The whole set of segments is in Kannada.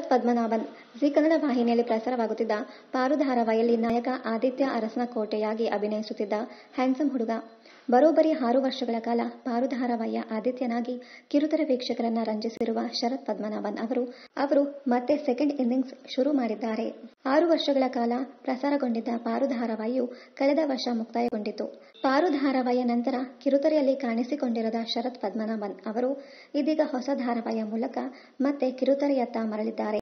ಶರತ್ ಪದ್ಮನಾಭನ್ ಜಿ ಕನ್ನಡ ವಾಹಿನಿಯಲ್ಲಿ ಪ್ರಸಾರವಾಗುತ್ತಿದ್ದ ಪಾರು ಧಾರಾವಾಹಿಯಲ್ಲಿ ನಾಯಕ ಆದಿತ್ಯ ಅರಸನಕೋಟೆಯಾಗಿ ಅಭಿನಯಿಸುತ್ತಿದ್ದ ಹ್ಯಾಂಡ್ಸಮ್ ಹುಡುಗ. ಬರೋಬ್ಬರಿ 6 ವರ್ಷಗಳ ಕಾಲ ಪಾರು ಧಾರಾವಾಹಿಯ ಆದಿತ್ಯನಾಗಿ ಕಿರುತೆರೆ ವೀಕ್ಷಕರನ್ನ ರಂಜಿಸಿರುವ ಶರತ್ ಪದ್ಮನಾಭನ್ ಅವರು ಮತ್ತೆ ಸೆಕೆಂಡ್ ಇನ್ನಿಂಗ್ಸ್ ಶುರು ಮಾಡಿದ್ದಾರೆ. 6 ವರ್ಷಗಳ ಕಾಲ ಪ್ರಸಾರಗೊಂಡಿದ್ದ ಪಾರು ಧಾರಾವಾಹಿಯು ಕಳೆದ ವರ್ಷ ಮುಕ್ತಾಯಗೊಂಡಿತು. ಪಾರು ಧಾರಾವಾಹಿಯ ನಂತರ ಕಿರುತೆರೆಯಲ್ಲಿ ಕಾಣಿಸಿಕೊಂಡಿರದ ಶರತ್ ಪದ್ಮನಾಭನ್ ಅವರು ಇದೀಗ ಹೊಸ ಧಾರಾವಾಹಿಯ ಮೂಲಕ ಮತ್ತೆ ಕಿರುತೆರೆಯತ್ತ ಮರಳಿದ್ದಾರೆ.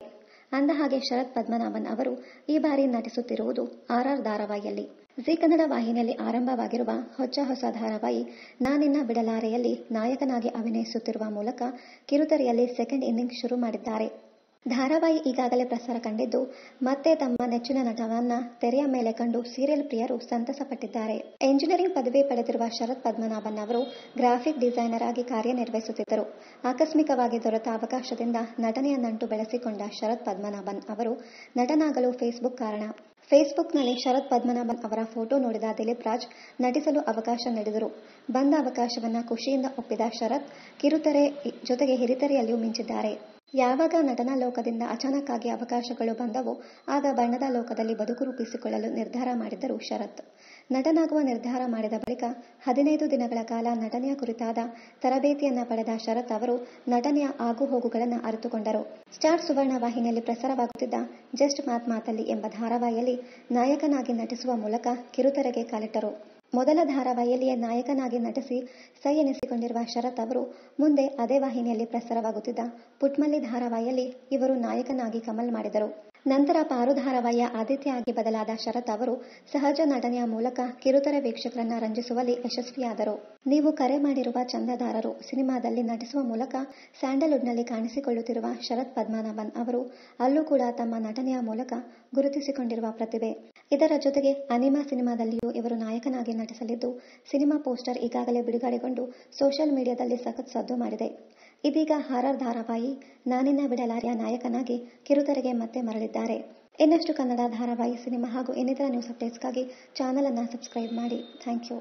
ಅಂದಹಾಗೆ ಶರತ್ ಪದ್ಮನಾಭನ್ ಅವರು ಈ ಬಾರಿ ನಟಿಸುತ್ತಿರುವುದು RR ಧಾರಾವಾಹಿಯಲ್ಲಿ. ಜಿ ಕನ್ನಡ ವಾಹಿನಿಯಲ್ಲಿ ಆರಂಭವಾಗಿರುವ ಹೊಸ ಧಾರಾವಾಹಿ ನಾನಿನ್ನ ಬಿಡಲಾರೆಯಲ್ಲಿ ನಾಯಕನಾಗಿ ಅಭಿನಯಿಸುತ್ತಿರುವ ಮೂಲಕ ಕಿರುತೆರೆಯಲ್ಲಿ ಸೆಕೆಂಡ್ ಇನ್ನಿಂಗ್ಸ್ ಶುರು ಮಾಡಿದ್ದಾರೆ. ಧಾರಾವಾಹಿ ಈಗಾಗಲೇ ಪ್ರಸಾರ ಕಂಡಿದ್ದು, ಮತ್ತೆ ತಮ್ಮ ನೆಚ್ಚಿನ ನಟನನ್ನ ತೆರೆಯ ಮೇಲೆ ಕಂಡು ಸೀರಿಯಲ್ ಪ್ರಿಯರು ಸಂತಸ ಪಟ್ಟಿದ್ದಾರೆ. ಎಂಜಿನಿಯರಿಂಗ್ ಪದವಿ ಪಡೆದಿರುವ ಶರತ್ ಪದ್ಮನಾಭನ್ ಅವರು ಗ್ರಾಫಿಕ್ ಡಿಸೈನರ್ ಆಗಿ ಕಾರ್ಯನಿರ್ವಹಿಸುತ್ತಿದ್ದರು. ಆಕಸ್ಮಿಕವಾಗಿ ದೊರೆತ ಅವಕಾಶದಿಂದ ನಟನೆಯ ನಂಟು ಬೆಳೆಸಿಕೊಂಡ ಶರತ್ ಪದ್ಮನಾಭನ್ ಅವರು ನಟನಾಗಲು ಫೇಸ್ಬುಕ್ ಕಾರಣ. ಫೇಸ್ಬುಕ್ನಲ್ಲಿ ಶರತ್ ಪದ್ಮನಾಭನ್ ಅವರ ಫೋಟೋ ನೋಡಿದ ದಿಲೀಪ್ ರಾಜ್ ನಟಿಸಲು ಅವಕಾಶ ನೀಡಿದರು. ಬಂದ ಅವಕಾಶವನ್ನ ಖುಷಿಯಿಂದ ಒಪ್ಪಿದ ಶರತ್ ಕಿರುತೆರೆ ಜೊತೆಗೆ ಹಿರಿತೆರೆಯಲ್ಲಿಯೂ ಮಿಂಚಿದ್ದಾರೆ. ಯಾವಾಗ ನಟನಾ ಲೋಕದಿಂದ ಅಚಾನಕ್ಕಾಗಿ ಅವಕಾಶಗಳು ಬಂದವೋ ಆಗ ಬಣ್ಣದ ಲೋಕದಲ್ಲಿ ಬದುಕು ರೂಪಿಸಿಕೊಳ್ಳಲು ನಿರ್ಧಾರ ಮಾಡಿದ್ದರು ಶರತ್. ನಟನಾಗುವ ನಿರ್ಧಾರ ಮಾಡಿದ ಬಳಿಕ 15 ದಿನಗಳ ಕಾಲ ನಟನೆಯ ಕುರಿತಾದ ತರಬೇತಿಯನ್ನ ಪಡೆದ ಶರತ್ ಅವರು ನಟನೆಯ ಆಗುಹೋಗುಗಳನ್ನು ಅರಿತುಕೊಂಡರು. ಸ್ಟಾರ್ ಸುವರ್ಣ ವಾಹಿನಿಯಲ್ಲಿ ಪ್ರಸಾರವಾಗುತ್ತಿದ್ದ ಜಸ್ಟ್ ಮಾತಲ್ಲಿ ಎಂಬ ಧಾರಾವಾಹಿಯಲ್ಲಿ ನಾಯಕನಾಗಿ ನಟಿಸುವ ಮೂಲಕ ಕಿರುತೆರೆಗೆ ಕಾಲಿಟ್ಟರು. ಮೊದಲ ಧಾರಾವಾಹಿಯಲ್ಲಿಯೇ ನಾಯಕನಾಗಿ ನಟಿಸಿ ಸೈ ಎನಿಸಿಕೊಂಡಿರುವ ಶರತ್ ಅವರು ಮುಂದೆ ಅದೇ ವಾಹಿನಿಯಲ್ಲಿ ಪ್ರಸಾರವಾಗುತ್ತಿದ್ದ ಪುಟ್ಮಲ್ಲಿ ಧಾರಾವಾಹಿಯಲ್ಲಿ ಇವರು ನಾಯಕನಾಗಿ ಕಮಲ್ ಮಾಡಿದರು. ನಂತರ ಪಾರು ಧಾರಾವಾಹಿಯ ಆದಿತ್ಯ ಆಗಿ ಬದಲಾದ ಶರತ್ ಅವರು ಸಹಜ ನಟನೆಯ ಮೂಲಕ ಕಿರುತೆರೆ ವೀಕ್ಷಕರನ್ನ ರಂಜಿಸುವಲ್ಲಿ ಯಶಸ್ವಿಯಾದರು. ನೀವು ಕರೆ ಮಾಡಿರುವ ಚಂದದಾರರು ಸಿನಿಮಾದಲ್ಲಿ ನಟಿಸುವ ಮೂಲಕ ಸ್ಯಾಂಡಲ್ವುಡ್ನಲ್ಲಿ ಕಾಣಿಸಿಕೊಳ್ಳುತ್ತಿರುವ ಶರತ್ ಪದ್ಮನಾಭನ್ ಅವರು ಅಲ್ಲೂ ಕೂಡ ತಮ್ಮ ನಟನೆಯ ಮೂಲಕ ಗುರುತಿಸಿಕೊಂಡಿರುವ ಪ್ರತಿಭೆ. ಇದರ ಜೊತೆಗೆ ಅನಿಮಾ ಸಿನಿಮಾದಲ್ಲಿಯೂ ಇವರು ನಾಯಕನಾಗಿ ನಟಿಸಲಿದ್ದು, ಸಿನಿಮಾ ಪೋಸ್ಟರ್ ಈಗಾಗಲೇ ಬಿಡುಗಡೆಗೊಂಡು ಸೋಷಿಯಲ್ ಮೀಡಿಯಾದಲ್ಲಿ ಸಖತ್ ಸದ್ದು ಮಾಡಿದೆ. ಇದೀಗ RR ಧಾರಾವಾಹಿ ನಾನಿನ್ನ ಬಿಡಲಾರೆಯ ನಾಯಕನಾಗಿ ಕಿರುತೆರೆಗೆ ಮತ್ತೆ ಮರಳಿದ್ದಾರೆ. ಇನ್ನಷ್ಟು ಕನ್ನಡ ಧಾರಾವಾಹಿ, ಸಿನಿಮಾ ಹಾಗೂ ಇನ್ನಿತರ ನ್ಯೂಸ್ ಅಪ್ಡೇಟ್ಸ್ಗಾಗಿ ಚಾನಲ್ ಅನ್ನು ಸಬ್ಸ್ಕ್ರೈಬ್ ಮಾಡಿ. Thank you.